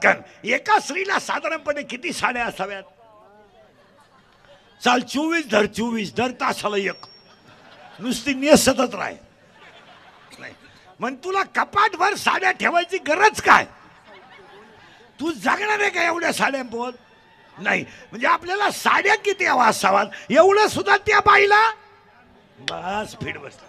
पटकन. एका स्त्रीला साधारणपणे किती साड्या असाव्यात? चाल 24 धर, 24 दर तासाला एक. नुसती नेसतच राह. मग तुला कपाटभर साड्या ठेवायची गरज काय? तू जगणार आहे का एवढ्या साड्या? बोल नाही. म्हणजे आपल्याला साड्या किती हवा असावात एवढं सुद्धा त्या बाईला बस फिट बसला.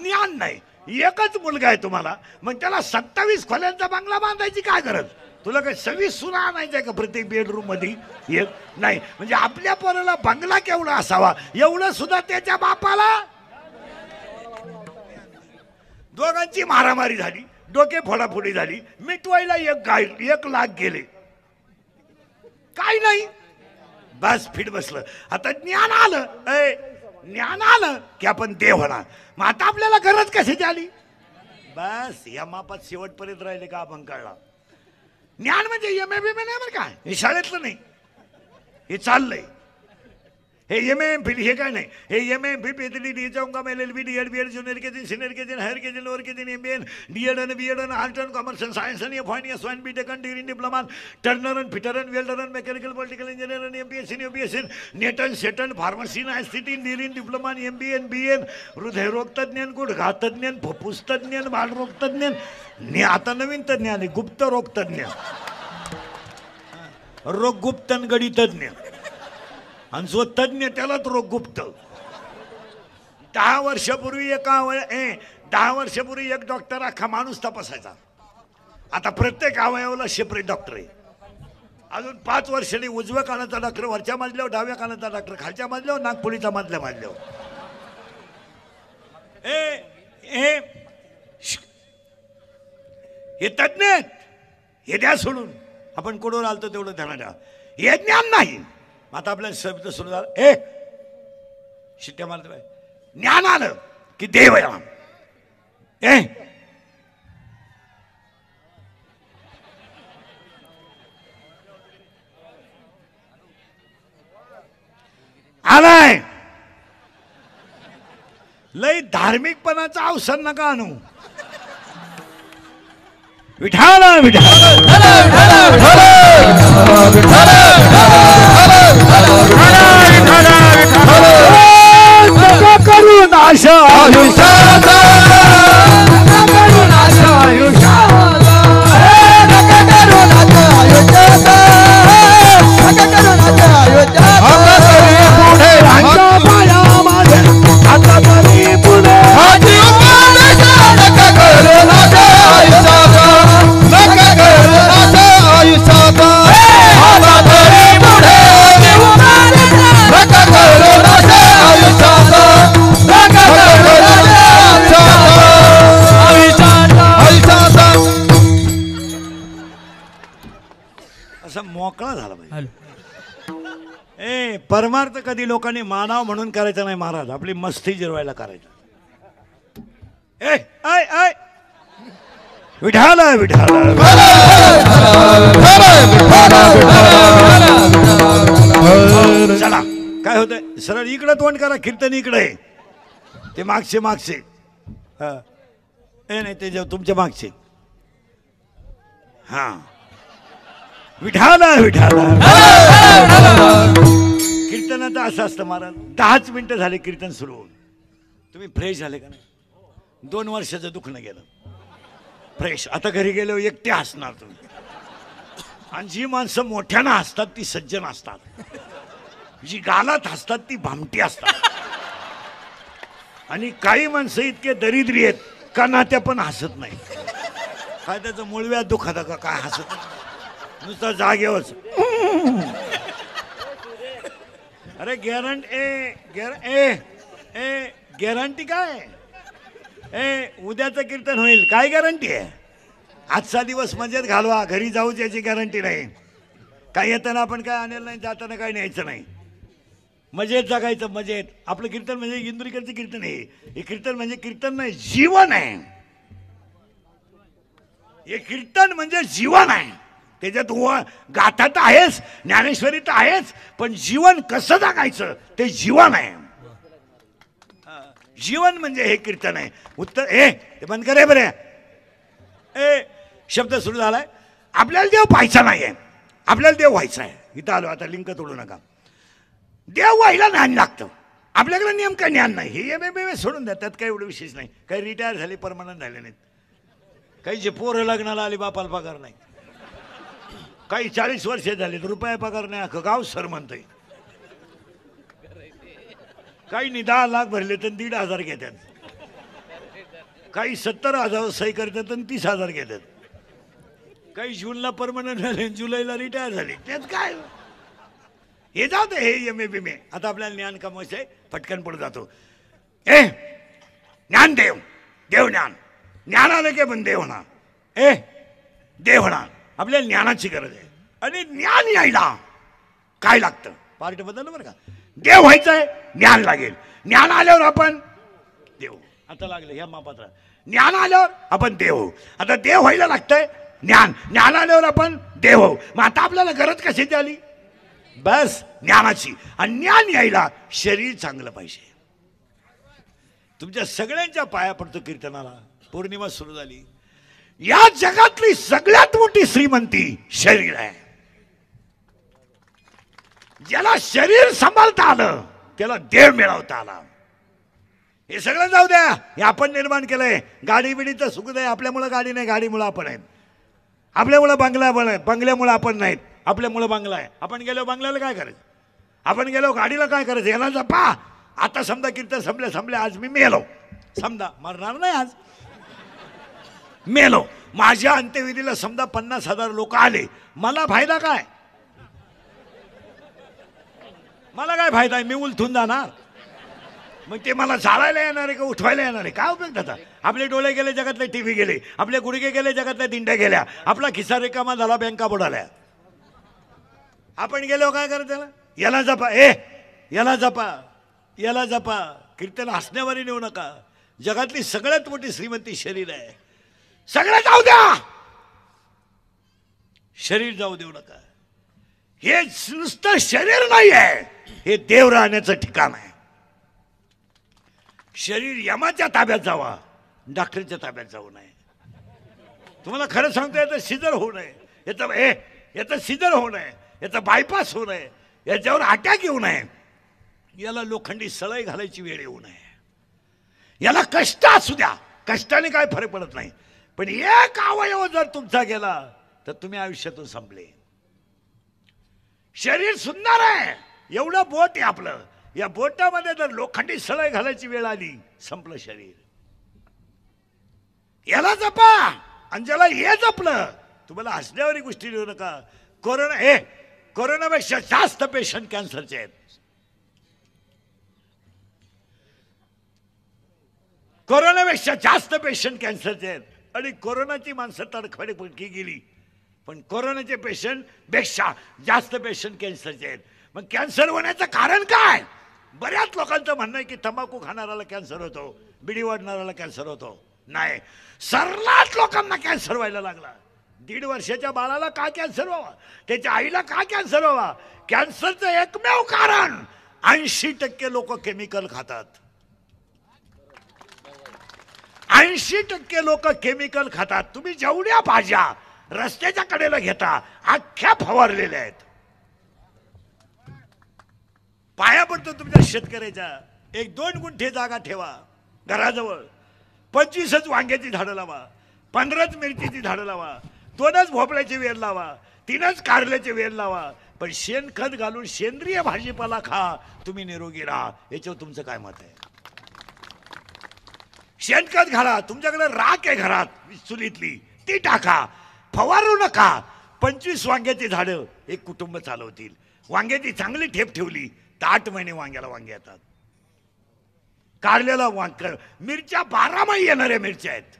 ज्ञान नाही. एकच मुलगा आहे तुम्हाला, मग त्याला 27 खोल्यांचा बंगला बांधायची काय गरज? तुला काही 26 सुना आणायचंय का प्रत्येक बेडरूम मध्ये? एक नाही. म्हणजे आपल्या पोराला बंगला केवढा असावा एवढं सुद्धा त्याच्या बापाला. दोघांची मारामारी झाली, डोके फोडाफोडी झाली, मिटवायला 1 लाख गेले. काय नाही, बस फिट बसलं. आता ज्ञान आलं, ज्ञान आलं की आपण देव होणार. मग आता आपल्याला गरज कशाची आली? बस या मापात शेवटपर्यंत राहिले का आपण कळला. ज्ञान म्हणजे एम ए बी नाही बरं का, हे शाळेतलं नाही. हे चाललंय हे एम एम फिल, हे काय नाही. हे एम एम फिल PhD जाऊंगा मैं LLB DED BEd जूनियर के दिन सीनियर के दिन हायर के दिन लोअर के दिन MBA DEd and BEd and art end commerce end science आणि FINS and BTech and degree diploma Turner and fitter and welder and mechanical political engineer and MPSC and UPSC net and set and pharmacy and ICT degree diploma and MBA and BA हृदयरोग तज्ञ, गुडघा तज्ञ, फुफ्फुस तज्ञ, बालरोग तज्ञ. आता नवीन तज्ञ आले गुप्त रोग तज्ञ, रोग गुप्त गडी तज्ञ. आणि जो तज्ञ त्यालाच रोग गुप्त. 10 वर्षापूर्वी 10 वर्षापूर्वी एक डॉक्टर अख्खा माणूस तपासायचा. आता प्रत्येक अवयवाला सेपरेट डॉक्टर आहे. अजून 5 वर्षांनी उजव्या कानाचा डॉक्टर वरच्या मजल्यावर, डाव्या कानाचा डॉक्टर खालच्या मजल्यावर, नागपुडीचा मधल्या मजल्यावर. हे तज्ञ हे द्या सोडून. आपण कोणावर आलतो तेवढं ध्यान द्या. हे ज्ञान नाही. आता आपल्याला शब्द सुरू झाला, शिट्ट्या मारत ज्ञान आलं की देव आहे. आलाय. लय धार्मिकपणाचा अवसर नका आणू. विठाला करून आशा मोकळा झाला पाहिजे. परमार्थ कधी लोकांनी मानाव म्हणून करायचं नाही महाराज, आपली मस्ती जिरवायला करायचं. विठाला विठाला चला. काय होतंय, सरळ इकडं तोंड करा. कीर्तन इकडे, ते मागचे मागचे नाही, ते तुमच्या मागचे. हा विठाला विठाला. कीर्तनाचं असं असतं महाराज, 10च मिनिटं झाले कीर्तन सुरू होऊन. तुम्ही फ्रेश झाले का नाही? 2 वर्षाचं दुखणं गेलं फ्रेश. आता घरी गेलो एकटे हसणार तुम्ही. आणि जी माणसं मोठ्यानं हसतात ती सज्जन असतात, जी गालात हसतात ती भामटी असतात. आणि काही माणसं इतके दरिद्री आहेत का नात्या पण हसत नाही. काय त्याचं मुळव्यात दुखत का काय हसत नुसतं जागेवरच. अरे गॅरंटी काय? उद्याचं कीर्तन होईल काय गॅरंटी आहे? आजचा दिवस मजेत घालवा, घरी जाऊ याची गॅरंटी नाही. काय येताना आपण काय आणलं नाही, जाताना काय न्यायचं नाही. मजेत जगायचं, मजेत. आपलं कीर्तन म्हणजे इंदुरीकरचं कीर्तन आहे. हे कीर्तन म्हणजे कीर्तन नाही, जीवन आहे. हे कीर्तन म्हणजे जीवन आहे. त्याच्यात गाथा तर आहेच, ज्ञानेश्वरी तर आहेच, पण जीवन कसं जगायचं ते जीवन आहे. जीवन म्हणजे हे कीर्तन आहे. उत्तर ते बंद करे बरे. शब्द सुरू झालाय. आपल्याला देव पाहायचा नाहीये, आपल्याला देव व्हायचा आहे. इथं आलो आता, लिंक तोडू नका. देव व्हायला ज्ञान लागतं. आपल्याकडे नेमकं ज्ञान नाही. हे एम सोडून द्या, त्यात काही एवढं विशेष नाही. काही रिटायर झाले, परमनंट झाले नाहीत. काही जे पोरं लग्नाला आले बापाला पगार नाही. काही 40 वर्ष झाले रुपया पगार नाही, अख्खं गाव सर म्हणतंय. काही 10 लाख भरले तर 1,500 घेतात. काही 70,000 सही करतात आणि 30,000 घेतात. काही जूनला परमनंट झाले, जुलैला रिटायर झाले. त्यात काय हे जाऊ दे, हे एम ए. आता आपल्याला ज्ञान कमवायचं आहे, पटकन पुढे जातो. ज्ञान देव, देव ज्ञान. ज्ञान आलं की पण देव होणार. देव होणार. आपल्याला ज्ञानाची गरज आहे. आणि ज्ञान यायला काय लागतं? पार्ट बदललं बरं का. देव व्हायचं आहे, ज्ञान लागेल. ज्ञान आल्यावर आपण देव. आता लागलं ह्या मापात्र. ज्ञान आल्यावर आपण देव होऊ. आता देव व्हायला लागतंय ज्ञान. ज्ञान आल्यावर आपण देव होऊ. मग आता आपल्याला गरज कशाची आली? बस ज्ञानाची. आणि ज्ञान यायला शरीर चांगलं पाहिजे. तुमच्या सगळ्यांच्या पाया पडतो कीर्तनाला. पौर्णिमा सुरू झाली. या जगातली सगळ्यात मोठी श्रीमंती शरीर आहे. ज्याला शरीर सांभाळता आलं त्याला देव मिळवता आला. हे सगळं जाऊ द्या, हे आपण निर्माण केलंय. गाडी बिडीचं सुख नाही. आपल्यामुळं गाडी नाही, गाडीमुळं आपण आहेत. आपल्यामुळं बंगला पण आहे, बंगल्यामुळं आपण नाहीत. आपल्यामुळं बंगला आहे. आपण गेलो बंगल्याला काय करायचं? आपण गेलो गाडीला काय करायचं? याला जपा. आता समजा कीर्तन संपले, आज मी मेलो. समजा मरणार नाही, आज मेलो. माझ्या अंत्यविधीला समजा 50,000 लोक आले. मला फायदा काय? मला काय फायदा आहे? मी उलथून जाणार. मग ते मला चालायला येणार आहे का उठवायला येणार आहे? काय उपयोग त्याचा? आपले डोळे गेले, जगातले टीव्ही गेले. आपले गुडघे गेले, जगातल्या दिंड्या गेल्या. आपला खिसा रिकामा झाला, बँका बुडाल्या. आपण गेलो काय करत त्याला? याला जपा. याला जपा, याला जपा. कीर्तन हसण्यावारी नेऊ नका. जगातली सगळ्यात मोठी श्रीमंती शरीर आहे. सगळं जाऊ द्या, शरीर जाऊ देऊ नका. हे नुसतं शरीर नाही आहे, हे देव राहण्याचं ठिकाण आहे. शरीर यमाच्या ताब्यात जावा, डॉक्टरच्या ताब्यात जाऊ नये. तुम्हाला खरं सांगतो, याचं सिजर होऊ नये, याचं सिजर होऊ नये, याचा बायपास होऊ नये, याच्यावर अटॅक येऊ नये, याला लोखंडी सळई घालायची वेळ येऊ नये. याला कष्ट असू द्या, कष्टाने काय फरक पडत नाही. पण एक अवयव जर तुमचा गेला तर तुम्ही आयुष्यातून संपले. शरीर सुंदर आहे, एवढं बोट आहे आपलं. या बोटामध्ये जर लोखंडी सळई घालायची वेळ आली, संपलं शरीर. याला जपा. आणि ज्याला हे जपलं, तुम्हाला हसण्यावारी गोष्टी देऊ नका. कोरोनापेक्षा जास्त पेशंट कॅन्सरचे आहेत. कोरोनापेक्षा जास्त पेशंट कॅन्सरचे आहेत. आणि कोरोनाची माणसं तडफडे पडकी गेली, पण कोरोनाचे पेशंट पेक्षा जास्त पेशंट कॅन्सरचे आहेत. मग कॅन्सर होण्याचं कारण काय? बऱ्याच लोकांचं म्हणणं आहे की तंबाखू खाणाऱ्याला कॅन्सर होतो, बिडी वाढणाऱ्याला कॅन्सर होतो. नाही, सर्रास लोकांना कॅन्सर व्हायला लागला. 1.5 वर्षाच्या बाळाला का कॅन्सर व्हावा? त्याच्या आईला का कॅन्सर व्हावा? कॅन्सरचं एकमेव कारण 80% लोक केमिकल खातात. 80% लोक केमिकल खातात. तुम्ही जेवढ्या भाज्या रस्त्याच्या कडेला घेता, अख्ख्या फवारलेल्या आहेत. पाया पडतो तुमच्या शेतकऱ्याच्या. 1-2 गुंठे जागा ठेवा घराजवळ. 25च वांग्याची झाडं लावा, 15च मिरचीची झाडं लावा, 2च भोपळ्याचे वेल लावा, 3च कारल्याचे वेल लावा. पण शेणखत घालून सेंद्रिय भाजीपाला खा, तुम्ही निरोगी राहा. याच्यावर तुमचं काय मत आहे? शेणखत घाला. तुमच्याकडे राख आहे घरात चुलीतली, ती टाका. फवारू नका. 25 वांग्याची झाडं एक कुटुंब चालवतील. वांग्याची चांगली ठेप ठेवली तर 8 महिने वांग्याला वांगे येतात. कारल्याला मिरच्या 12 महिने येणाऱ्या मिरच्या आहेत.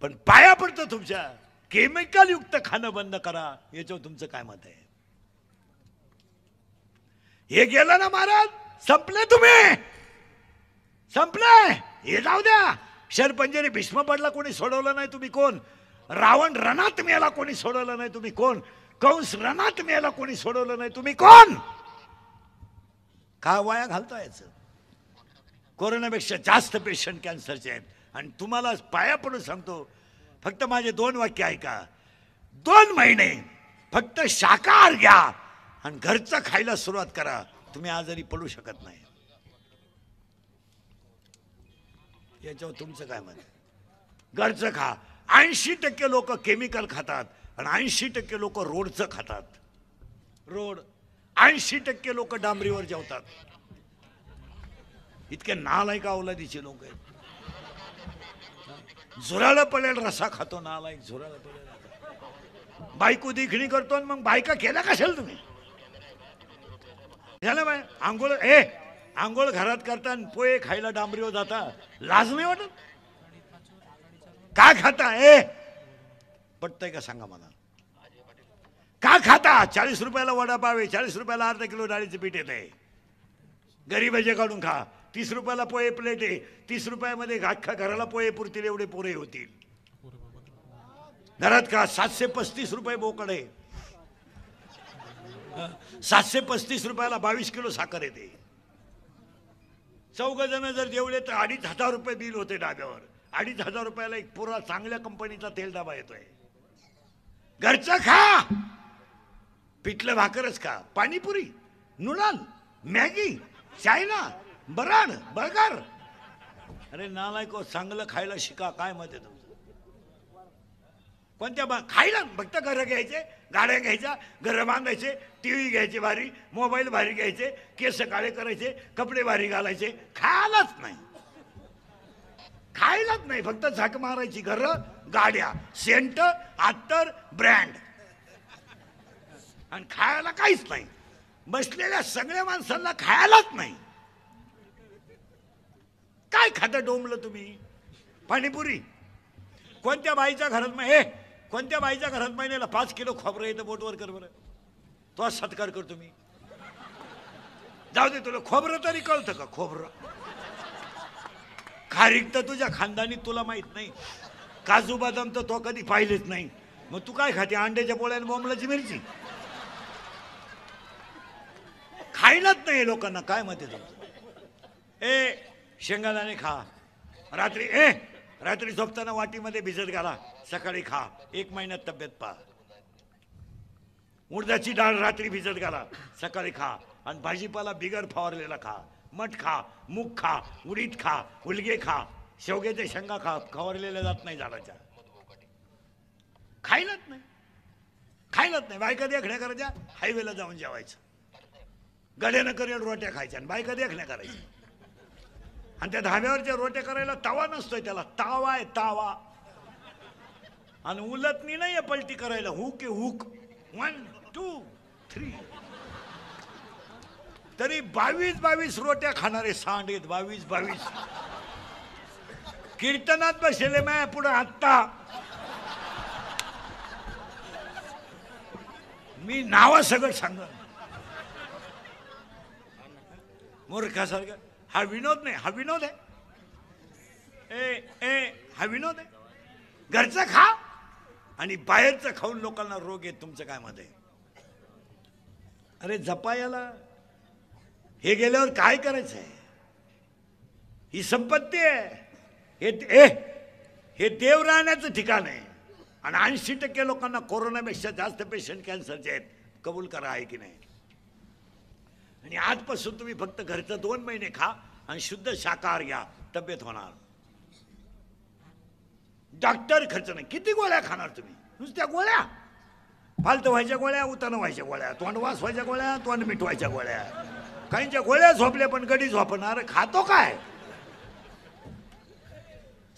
पण पाया पडतो तुमच्या, केमिकल युक्त खाणं बंद करा. याच्यावर तुमचं काय मत आहे? हे गेलं ना महाराज, संपले तुम्ही, संपले. हे जाऊ द्या. शरपंजरी भीष्म पडला, कोणी सोडवलं नाही, तुम्ही कोण? रावण रणात मेला, कोणी सोडवलं नाही, तुम्ही कोण? कंस रणात मेला, कोणी सोडवलं नाही, तुम्ही कोण? का वाया घालता याचं? कोरोनापेक्षा जास्त पेशंट कॅन्सरचे आहेत. आणि तुम्हाला पाया पडून सांगतो, फक्त माझे 2 वाक्य ऐका. 2 महिने फक्त शाकाहार घ्या आणि घरचं खायला सुरुवात करा, तुम्ही आजारी पडू शकत नाही. याच्यावर तुमचं काय मत? घरचं खा. 80% लोक केमिकल खातात आणि 80% लोक रोडचं खातात. रोड 80% लोक डांबरीवर जेवतात. इतके नालायक अवलादीचे लोक आहेत. झुराळं पडेल रसा खातो नालायक, झुराळं पडेल. बायको देखणी करतो मग बायका केल्या कशाल तुम्ही? झालं बाय आंघोळ आंघोळ घरात करता पोहे खायला डांबरीवर जाता, लाज नाही वाटत? का खाता? पटतंय का सांगा मला? का खाता? 40 रुपयाला वडापाव आहे, 40 रुपयाला अर्धा किलो डाळीचं पीठ येत आहे. घरी भजे काढून खा. 30 रुपयाला पोहे प्लेट आहे. 30 रुपयामध्ये अख्खा घराला पोहे पुरतील एवढे पोहे होतील. घरात का 735 रुपये बोकड आहे. 735 रुपयाला 22 किलो साखर येते. 4 जण जर जेवले तर 2,500 रुपये बिल होते डाब्यावर. 2,500 रुपयाला एक पुरा चांगल्या कंपनीचा तेल डबा येतोय. घरचं खा. पिठलं भाकरच खा. Panipuri, noodle, Maggi, China, Barad, burger. अरे नालायको, चांगलं खायला शिका. काय मत आहे तुमचं? कोणत्या खायला फक्त घरं घ्यायचे, गाड्या घ्यायच्या, घरं बांधायचे, टीव्ही घ्यायचे भारी, मोबाईल भारी घ्यायचे, केस काळे करायचे, कपडे भारी घालायचे. खायलाच नाही, खायलाच नाही. फक्त झाक मारायची. घरं, गाड्या, सेंट, अत्तर, ब्रँड आणि खायला काहीच नाही. बसलेल्या सगळ्या माणसांना खायलाच नाही. काय खाता डोंबलं तुम्ही? पाणीपुरी. कोणत्या बाईच्या घरात कोणत्या बाईच्या घरात महिन्याला 5 किलो खोबरं येतं? बोटवर कर बरं. तो सत्कार करतो मी. जाऊ दे, तुला खोबरं तरी कळतं का? खोबरं खारीक तर तुझ्या खानदानी तुला माहित नाही. काजू बदाम तर तो कधी पाहिलेच नाही. मग तू काय खाते? अंड्याच्या पोळ्या आणि बोंबलाची मिरची. खायलाच नाही लोकांना. काय मत आहे तुमचं? शेंगादाणे खा. रात्री झोपताना वाटीमध्ये भिजत घाला, सकाळी खा. 1 महिन्यात तब्येत पहा. उडदाची डाळ रात्री भिजत घाला, सकाळी खा. आणि भाजीपाला बिगर फवारलेला खा. मठ खा, मूग खा, उडीद खा, हुलगे खा, शेवग्याच्या शेंगा खा. फवारलेल्या जात नाही झाडाच्या. खायलाच नाही, खायलाच नाही. बायका देखण्या करायच्या, हायवेला जाऊन जेवायचं. गड्यानं करेल रोट्या खायच्या आणि बायका देखण्या करायच्या. आणि त्या धाब्यावरच्या रोट्या करायला तवा नसतोय, त्याला तावा आहे, तावा. आणि उलटणी नाही पलटी करायला. हुक आहे, हुक. 1 2 3. तरी 22 रोट्या खाणारे सांड आहेत. 22 कीर्तनात बसले माया पुढे. आत्ता मी नाव सगळं सांग. मूर्खासारखं. हा विनोद नाही, हा विनोद आहे. हा विनोद आहे. घरचं खा आणि बाहेरचं खाऊन लोकांना रोग येत. तुमचं काय मत आहे? अरे जपा याला. हे गेल्यावर काय करायचं आहे? ही संपत्ती आहे. हे देव राहण्याचं ठिकाण आहे. आणि 80% लोकांना कोरोनापेक्षा जास्त पेशंट कॅन्सरचे आहेत. कबूल करा, आहे की नाही? आणि आजपासून तुम्ही फक्त घरचं 2 महिने खा आणि शुद्ध शाकाहार घ्या, तब्येत होणार. डॉक्टर खर्च नाही. किती गोळ्या खाणार तुम्ही? नुसत्या गोळ्या, फालतू व्हायच्या गोळ्या, उतानं व्हायच्या गोळ्या, तोंड वास व्हायच्या गोळ्या, तोंड मिटवायच्या गोळ्या. काहींच्या गोळ्या झोपल्या पण गडी झोपणार. खातो काय?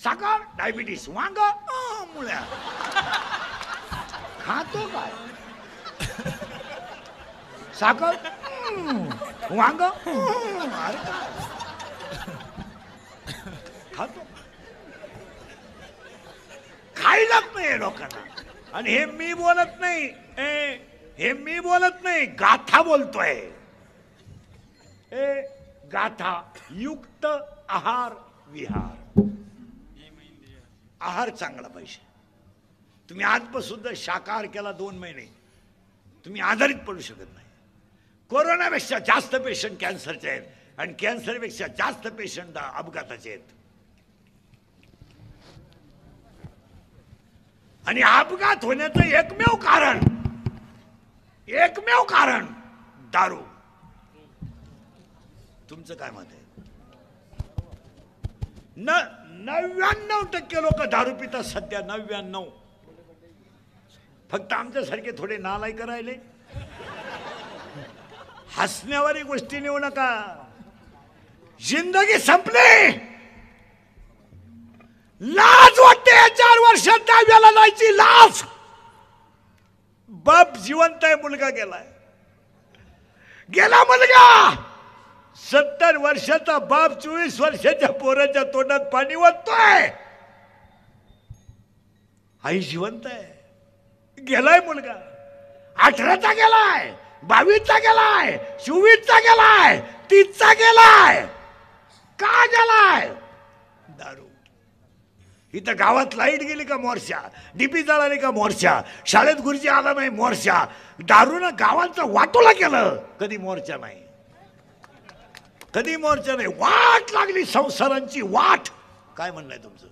साखर, डायबिटीस, वांग, मुळ्या. खातो काय? साखर, वांग, अरे काय खातो? खायलाच नाही लोकांना. आणि हे मी बोलत नाही, हे मी बोलत नाही, गाथा बोलतोय. गाथा. युक्त आहार विहार. आहार चांगला पाहिजे. तुम्ही आजपासून जर शाकाहार केला 2 महिने, तुम्ही आजारीत पडू शकत नाही. कोरोनापेक्षा जास्त पेशंट कॅन्सरचे आहेत आणि कॅन्सरपेक्षा जास्त पेशंट अपघाताचे आहेत. आणि अपघात होण्याचं एकमेव कारण दारू. तुमचं काय मत आहे? 99% लोक दारू पितात सध्या. 99. फक्त आमच्यासारखे थोडे नालायक राहिले. हसण्यावारी गोष्टी नेऊ नका. जिंदगी संपली. लाज वाटते. 4 वर्षात दहाव्याला जायची लाज. बाप जिवंत आहे, मुलगा गेलाय. गेला मुलगा. 70 वर्षाचा बाप 24 वर्षाच्या पोराच्या तोंडात पाणी ओततोय. आई जिवंत आहे. गेलाय मुलगा. 18चा गेलाय, 22चा गेलाय, 24चा गेलाय, 30चा गेलाय. का गेलाय? दारू. इथं गावात लाईट गेली का मोर्चा, डीपी जळाली का मोर्चा, शाळेत गुरुजी आला नाही मोर्चा. दारूनं गावांचं वाटोला केलं. कधी मोर्चा नाही, कधी मोर्चा नाही. वाट लागली संसारांची वाट. काय म्हणणं आहे तुमचं?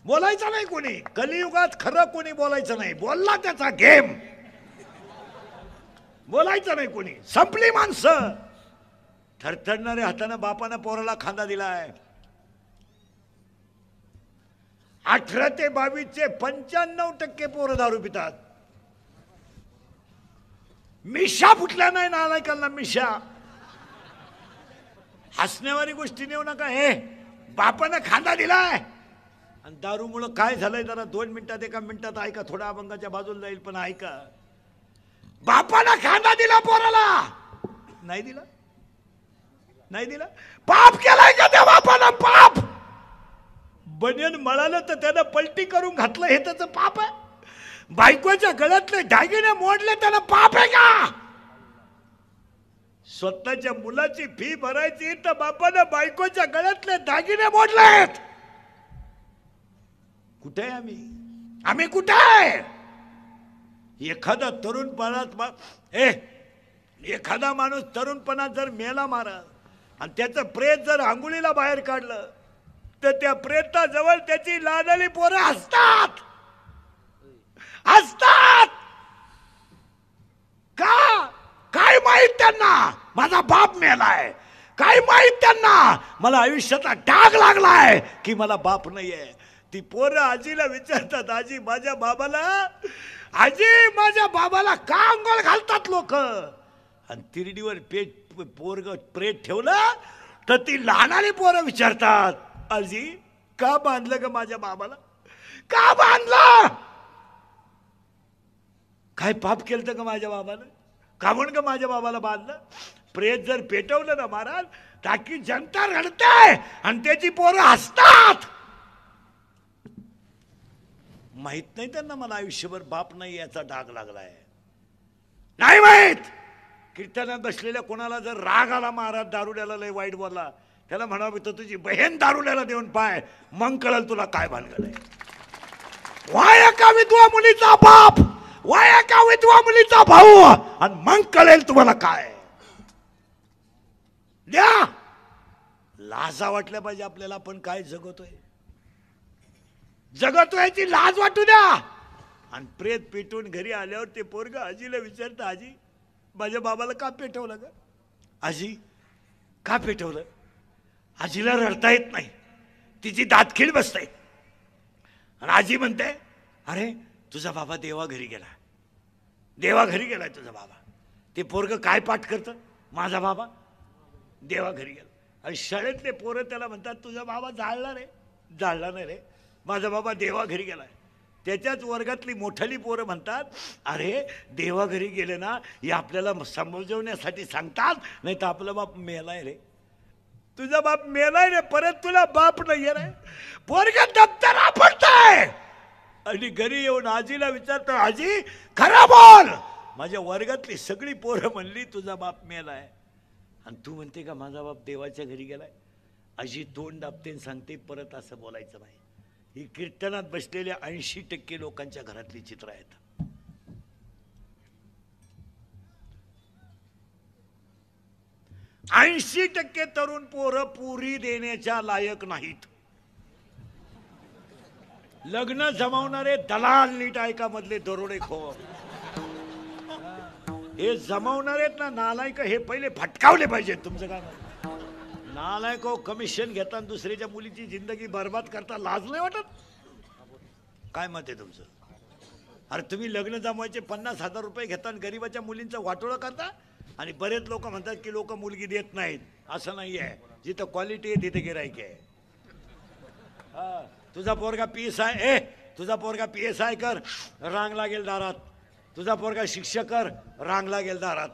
बोलायचं नाही कोणी. कलियुगात खरं कोणी बोलायचं नाही. बोलला त्याचा गेम. बोलायचं नाही कोणी. संपली माणसं. थरथरणाऱ्या हाताने बापानं पोराला खांदा दिलाय. 18 ते 22चे 95% पोरं दारू पितात. मिशा फुटल्या नाही नालायकांना. मिशा. हसण्यावारी गोष्टी नेऊ नका. हे बापानं खांदा दिलाय आणि दारूमुळं काय झालंय जरा 2 मिनिटात 1 मिनिटात ऐका. थोडा अभंगाच्या बाजूला जाईल पण ऐका. बापानं खांदा दिला पोराला. नाही दिला, नाही दिला. पाप केलाय का त्या बापानं? पाप. बनियन मळालं तर त्यानं पलटी करून घातलं हे त्याचं पाप आहे. बायकोच्या गळ्यातले दागिने मोडले त्यानं पाप आहे का? स्वतःच्या मुलाची फी भरायची तर बापानं बायकोच्या गळ्यातले दागिने मोडलेत. कुठे आहे आम्ही? आम्ही कुठे आहे? एखादा तरुणपणात एखादा माणूस तरुणपणात जर मेला मारा आणि त्याचं प्रेत जर आंघोळीला बाहेर काढलं तर त्या प्रेताजवळ त्याची लाडली पोरं हसतात. हसतात का? काय माहित त्यांना माझा बाप मेलाय? काय माहित त्यांना मला आयुष्याचा डाग लागलाय की मला बाप नाहीये? ती पोरं आजीला विचारतात, आजी माझ्या बाबाला, आजी माझ्या बाबाला का अंघोळ घालतात लोक? आणि तिरडीवर पोरग प्रेत ठेवलं तर ती लहानाली पोरं विचारतात, आजी का बांधलं ग माझ्या बाबाला? का बांधलं? काय पाप केलं का माझ्या बाबाला? का म्हणून का माझ्या बाबाला बांधलं? प्रेत जर पेटवलं ना महाराज ताकी जनता रडते आणि त्याची पोरं हसतात. माहित नाही त्यांना मला आयुष्यभर बाप नाही याचा डाग लागलाय. नाही माहित. कीर्तनात बसलेल्या कोणाला जर राग आला महाराज दारुड्याला लय वाईट बोलला त्याला म्हणावं तर तुझी बहीण दारुड्याला देऊन पाय मग कळल तुला काय भानगड आहे. वाय एका विधवा मुलीचा बाप, वाय एका विधवा मुलीचा भाऊ आणि मग कळेल तुम्हाला काय. द्या लाजा वाटल्या पाहिजे आपल्याला. आपण काय जगतोय? जगतोयची लाज वाटू द्या. आणि प्रेत पेटून घरी आल्यावर ते पोरग आजीला विचारतं, आजी माझ्या बाबाला का पेटवलं ग? आजी का पेटवलं? आजीला रडता येत नाही, तिची दातखीळ बसते. आणि आजी म्हणते, अरे तुझा बाबा देवा घरी गेला, देवा घरी गेलाय तुझा बाबा. ते पोरग काय पाठ करतं? माझा बाबा देवा घरी गेला. आणि शाळेतले पोरं त्याला म्हणतात, तुझा बाबा जाळला रे? जाळला नाही रे, माझा बाबा देवा घरी गेलाय. त्याच्याच वर्गातली मोठाली पोरं म्हणतात, अरे देवा घरी गेले ना हे आपल्याला समजवण्यासाठी सांगतात, नाही तर आपला बाप मेलाय रे. तुझा बाप मेलाय रे, परत तुला बाप नाही रे. पोरग दप्तर आपटतंय आणि घरी येऊन आजीला विचारतो, आजी खरं बोल, माझ्या वर्गातली सगळी पोरं म्हणली तुझा बाप मेलाय आणि तू म्हणते का माझा बाप देवाच्या घरी गेलाय? आजी तोंड दाबते सांगते परत असं बोलायचं नाही. ही कीर्तनात बसलेल्या 80% लोकांच्या घरातली चित्र आहेत. ऐंशी 80% तरुण पोरं पुरी देण्याच्या लायक नाहीत. लग्न जमवणारे दलाल नीट ऐका मधले दरोडेखोर, हे जमवणारेत ना नालायक, हे पहिले फटकावले पाहिजेत. तुमचं काय नालायक हो, कमिशन घेता दुसऱ्याच्या मुलीची जिंदगी बर्बाद करता, लाज नाही वाटत? काय मत आहे तुमचं? अरे तुम्ही लग्न जमवायचे 50,000 रुपये घेता आणि गरीबाच्या मुलींचं वाटोळं करता. आणि बरेच लोक म्हणतात की लोक मुलगी देत नाहीत. असं नाही आहे, जिथं क्वालिटी आहे तिथे गिराईक आहे. तुझा पोरगा PSI, तुझा पोरगा PSI कर, रांग लागेल दारात. तुझा पोरगा शिक्षक कर, रांग लागेल दारात.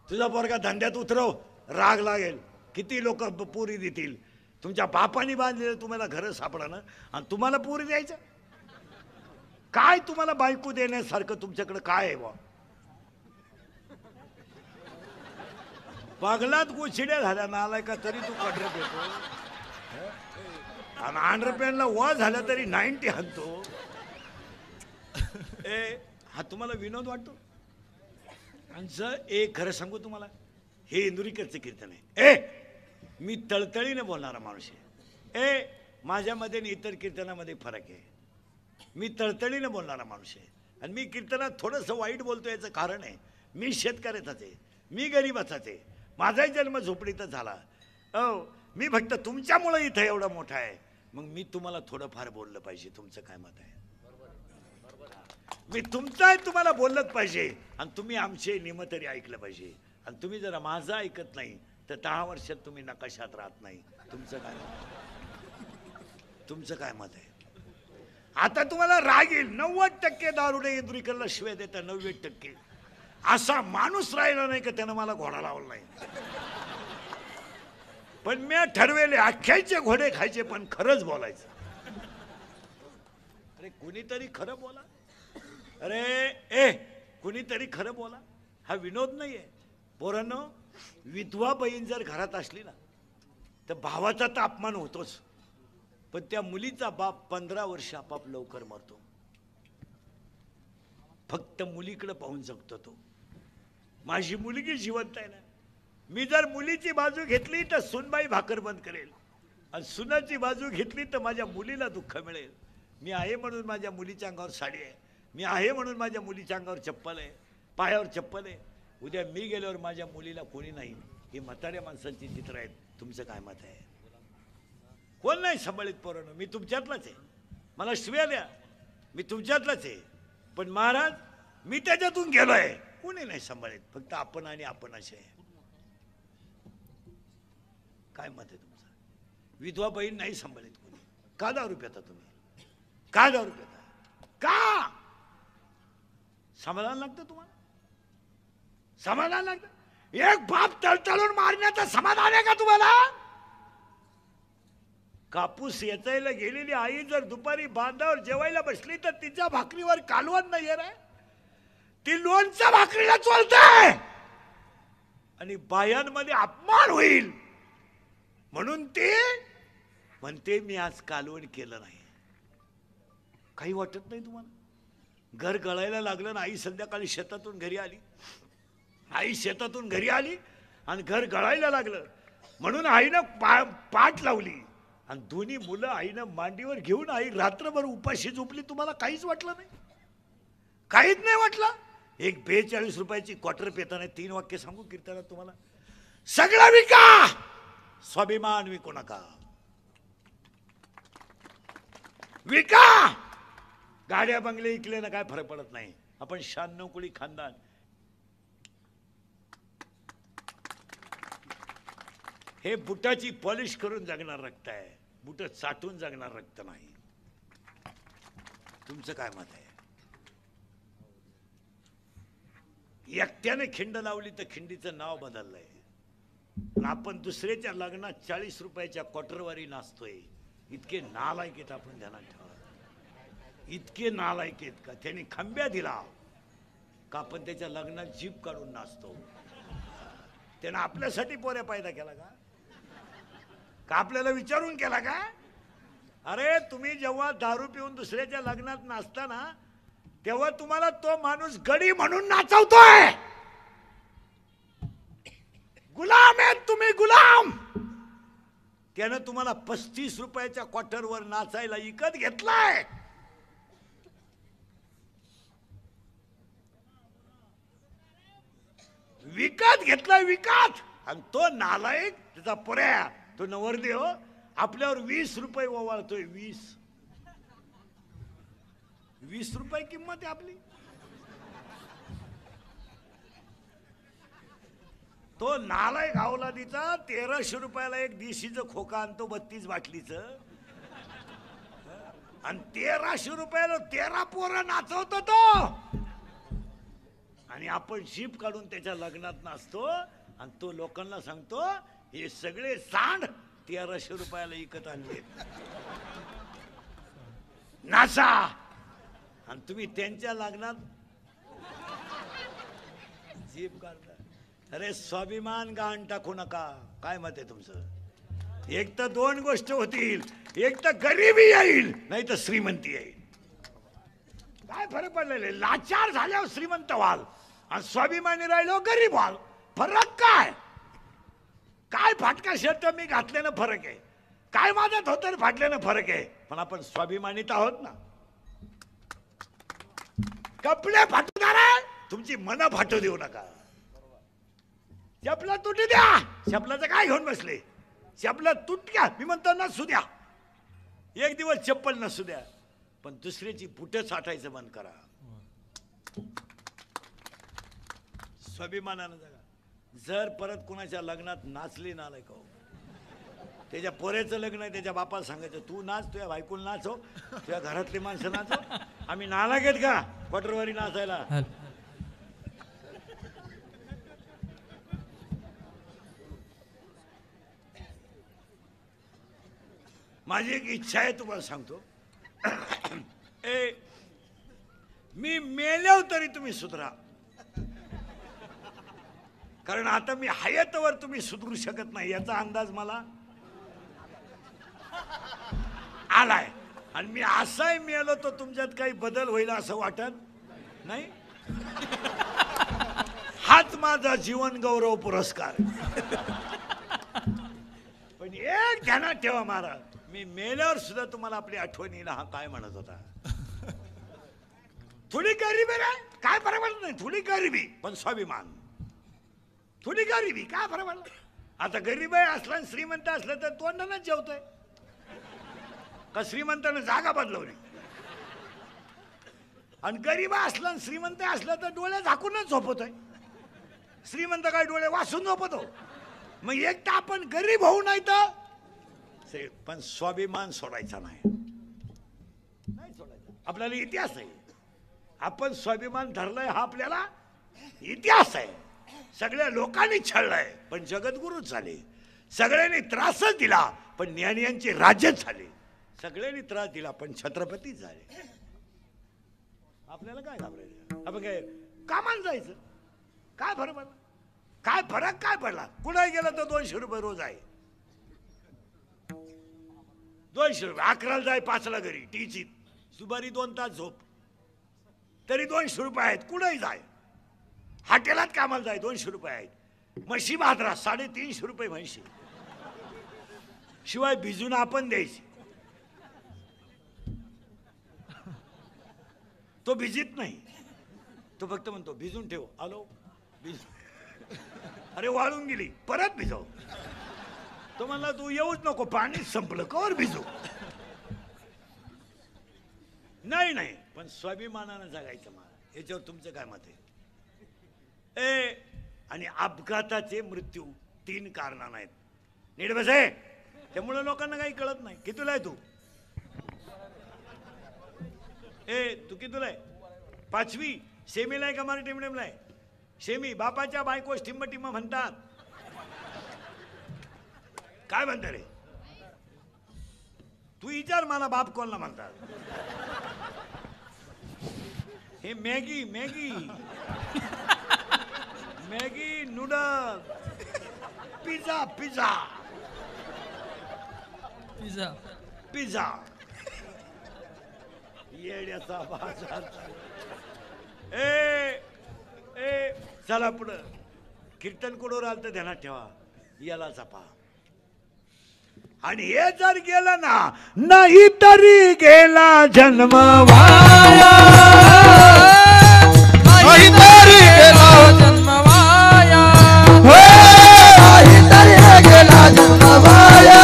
तुझा पोरगा धंद्यात उतरव, राग लागेल. किती लोक पुरी देतील? तुमच्या बापाने बांधलेलं तुम्हाला घरं सापडणं आणि तुम्हाला पुरी द्यायचं काय? तुम्हाला बायको देण्यासारखं तुमच्याकडे काय आहे बा? बगलात गुचिड्या झाल्या नालाय का, तरी तू कटरे देतो. आणि 100 रुपयांना व झालं तरी 90 हाणतो. हा तुम्हाला विनोद वाटतो? आणि खरं सांगू तुम्हाला, हे इंदुरीकरचं कीर्तन आहे. मी तळतळीने बोलणारा माणूस आहे. माझ्यामध्ये आणि इतर कीर्तनामध्ये फरक आहे. मी तळतळीने बोलणारा माणूस आहे. आणि मी कीर्तनात थोडंसं वाईट बोलतो, याचं कारण आहे, मी शेतकऱ्याचाच आहे, मी गरीबाचाच आहे. माझाही जन्म झोपडीतच झाला. मी फक्त तुमच्यामुळे इथं एवढा मोठा आहे. मग मी तुम्हाला थोडंफार बोललं पाहिजे. तुमचं काय मत आहे? मी तुमचं तुम्हाला बोललंच पाहिजे आणि तुम्ही आमचे निम तरी ऐकलं पाहिजे. आणि तुम्ही जरा माझं ऐकत नाही तर 10 वर्षात तुम्ही नकाशात राहत नाही. तुमचं काय मत आहे? आता तुम्हाला राग येईल. 90% दारुडे इंदुरीकरला शिवाय देता, 90%. असा माणूस राहिला नाही का त्यानं मला घोडा लावला नाही. पण मी ठरवेले अख्ख्याचे घोडे खायचे, पण खरंच बोलायचं. अरे कुणीतरी खरं बोला. अरे कुणीतरी खरं बोला. हा विनोद नाहीये पोरांनो. विधवा बहीण जर घरात असली ना तर भावाचा तर अपमान होतोच, पण त्या मुलीचा बाप 15 वर्ष आपाप लवकर मरतो. फक्त मुलीकडे पाहून जगतो तो. माझी मुलगी जिवंत आहे ना. मी जर मुलीची बाजू घेतली तर सुनबाई भाकर बंद करेल, आणि सुनाची बाजू घेतली तर माझ्या मुलीला दुःख मिळेल. मी आहे म्हणून माझ्या मुलीच्या अंगावर साडी आहे, मी आहे म्हणून माझ्या मुलीच्या अंगावर चप्पल आहे, पायावर चप्पल आहे. उद्या मी गेल्यावर माझ्या मुलीला कोणी नाही. ही म्हाताऱ्या माणसांची चित्र आहेत. तुमचं काय मत आहे? कोण नाही सांभाळीत पोरांनो. मी तुमच्यातलाच आहे. मला शिव्या द्या, मी तुमच्यातलाच आहे. पण महाराज मी त्याच्यातून गेलोय. कोणी नाही सांभाळीत, फक्त आपण आणि आपण असे. काय मत आहे तुमचं? विधवा बहीण नाही सांभाळीत कोणी. का दारू पिता तुम्ही? का दारू पिता? का समाधान लागतं तुम्हाला? समाधान लागतं? एक बाप तळतळून मारण्याचं समाधान आहे का तुम्हाला? कापूस वेचायला गेलेली आई जर दुपारी बांधावर जेवायला बसली तर तिच्या भाकरीवर कालवण नाही रे, ती लोणचं भाकरीला चोलते. आणि बायांमध्ये अपमान होईल म्हणून ते म्हणते मी आज कालवण केलं नाही. काही वाटत नाही तुम्हाला? घर गळायला लागलं ना, आई संध्याकाळी शेतातून घरी आली, आई शेतातून घरी आली आणि घर गळायला लागलं म्हणून आईनं पाठ लावली आणि दोन्ही मुलं आईनं मांडीवर घेऊन आई रात्रभर उपाशी झोपली. तुम्हाला काहीच वाटलं नाही? काहीच नाही वाटलं? एक 42 रुपयाची क्वार्टर पेताना 3 वाक्य सांगू कीर्तनात तुम्हाला. सगळं विका, स्वाभिमान विकू नका. विका. गाड्या बंगले इकले ना काय फरक पडत नाही. आपण 96 कोळी खानदान. हे बुटाची पॉलिश करून जगणार रक्त आहे, बुट चाटून जगणार रक्त नाही. तुमचं काय मत आहे? एकट्याने खिंड लावली तर खिंडीचं नाव बदललंय. आपण दुसऱ्याच्या लग्नात 40 रुपयाच्या क्वार्टरवारी नाचतोय. इतके नालायक आहेत आपण, ध्यानात ठेवा. इतके नालायक आहेत का? त्याने खांब्या दिला का आपण त्याच्या लग्नात जीप काढून नाचतो? त्यानं आपल्यासाठी पोऱ्या पैदा केला का? आपल्याला विचारून केला का? अरे तुम्ही जेव्हा दारू पिऊन दुसऱ्याच्या लग्नात नाचताना तेव्हा तुम्हाला तो माणूस गडी म्हणून नाचवतोय. गुलाम आहेत तुम्ही, गुलाम. त्यानं तुम्हाला 35 रुपयाच्या क्वार्टरवर नाचायला विकत घेतलाय. विकत घेतलाय विकत. आणि तो नालायक त्याचा पर्या तो नवरदेव आपल्यावर 20 रुपये ओवाळतोय. 20 रुपये किंमत आहे आपली. तो नालायक अवलादीचा 1300 रुपयाला एक देशीचं खोका आणतो 32 बाटलीचं. आणि 1300 रुपयाला 13 पोरं नाचवतो तो. आणि आपण जीप काढून त्याच्या लग्नात नाचतो. आणि तो लोकांना सांगतो हे सगळे सांड 1300 रुपयाला विकत आणले. नाचा. आणि तुम्ही त्यांच्या लग्नात जीप काढता. अरे स्वाभिमान गाण टाकू नका. काय मत आहे तुमचं? एक तर 2 गोष्ट होतील. एक तर गरिबी येईल नाही तर श्रीमंती येईल. काय फरक पडलेले? लाचार झाल्यावर श्रीमंत व्हाल आणि स्वाभिमानी राहिलो गरीब व्हाल. फरक काय? काय फाटका शर्ट मी घातल्यानं फरक आहे. काय माझं धोतर फाटल्यानं फरक आहे. पण आपण स्वाभिमानीत आहोत ना. कपडे फाटणार तुमची मन फाटू देऊ नका. चपला तुटू द्या. चपलाचं काय घेऊन बसले? चपला तुटक्या मी म्हणतो नसू द्या. एक दिवस चप्पल नसू द्या. पण दुसऱ्याची बुटं साठायचं बंद करा. स्वाभिमानानं जगा. जर परत कुणाच्या लग्नात नाचली नालाय का त्याच्या पोऱ्याचं लग्न आहे त्याच्या बापाला सांगायचं तू नाच तुझ्या बायकोला नाचो तुझ्या घरातली माणसं नाचो. आम्ही नाला घेत का क्वार्टरवारी नाचायला? माझी एक इच्छा आहे तुम्हाला सांगतो. मी मेल्यावर तरी तुम्ही सुधरा. कारण आता मी हयातवर तुम्ही सुधरू शकत नाही याचा अंदाज मला आलाय. आणि मी असाही मेलो तर तुमच्यात काही बदल होईल असं वाटत नाही. हाच माझा जीवन गौरव पुरस्कार. पण एक ध्यानात ठेवा महाराज मी मेल्यावर सुद्धा तुम्हाला आपली आठवण येईल. हा काय म्हणत होता? थोडी गरिबी रे काय फरक पडत नाही. थोडी गरिबी पण स्वाभिमान. थोडी गरिबी काय फरक पडला? आता गरीब आहे असला श्रीमंत असलं तर तोंडानच जेवतोय का? श्रीमंतानं जागा बदलवली. आणि गरीब असला श्रीमंत असलं तर डोळे झाकूनच झोपतोय. श्रीमंत काय डोळे वाचून झोपतो? मग एक तर आपण गरीब होऊ नाही तर पण स्वाभिमान सोडायचा नाही. सोडायचा. आपल्याला इतिहास आहे. आपण स्वाभिमान धरलाय हा आपल्याला इतिहास आहे. सगळ्या लोकांनी छळलाय पण जगद्गुरूच झाले. सगळ्यांनी त्रासच दिला पण ज्ञानियांचे राज्यच झाले. सगळ्यांनी त्रास दिला पण छत्रपतीच झाले. आपल्याला काय घाबरायचं? आपण काय कामाला जायचं? काय फरक पडला? काय फरक काय पडला? कुणाही गेलं तर 200 रुपये रोज आहे. 200 रुपये. 11ला जाय 5ला घरी टीची दुपारी 2 तास झोप तरी 200 रुपये आहेत. कुणाही जाय हॉटेलात कामाला जाय 200 रुपये आहेत. म्हशी बाजरा 350 रुपये म्हशी. शिवाय भिजून आपण द्यायची. तो भिजित नाही. तो फक्त म्हणतो भिजून ठेव. आलो अरे वाळून गेली परत भिजव. तो म्हणला तू येऊच नको पाणी संपलं कवर भिजू. नाही नाही पण स्वाभिमानानं जगायचं. मला याच्यावर तुमचं काय मत आहे? आणि अपघाताचे मृत्यू 3 कारणानं आहेत. नीट बसे. त्यामुळे लोकांना काही कळत नाही. कितीला आहे तू? तू कितीला आहे? 5वी. सेमीला आहे का मराठी मीडियमला आहे? सेमी. बापाच्या बायकोस टिंब टिंब म्हणतात. काय म्हणता रे? तू विचार मला बाप कोणला म्हणतात? हे Maggi Maggi Maggi noodle pizza pizza pizza pizza येड्याचा बाजार. चला पुढं. कीर्तन कोडवर आलं तर ध्यानात ठेवा. याला जपा. आणि हे जर गेलं ना नाही तरी गेला जन्म वाया, नाही तरी गेला जन्म वाया, नाही तरी गेला जन्म वाया,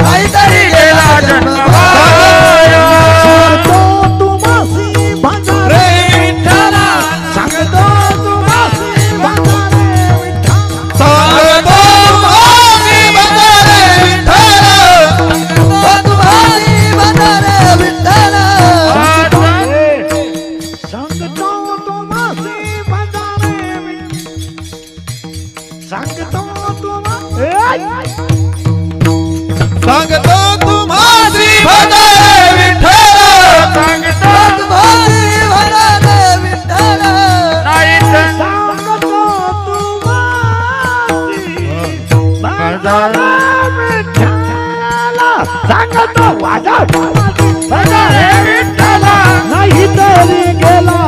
नाही तरी गेला जन्म वाया. सांगतो तुम्हासी भंडारे विठ्ठला, सांगतो तुम्हासी भंडारे विठ्ठला, सांगतो तुम्हासी भंडारे विठ्ठला, तुम्हासी भंडारे विठ्ठला. सांगतो तुम्हासी भंडारे सांगतो तुम्हासी, सांगतो तुम्हासी भंडारे विठ्ठला, सांगतो तुम्हासी भंडारे विठ्ठला. सांगतो तुम्हासी भंडारे विठ्ठला, सांगतो वाजा भंडारे विठ्ठला, नाही तरी गेला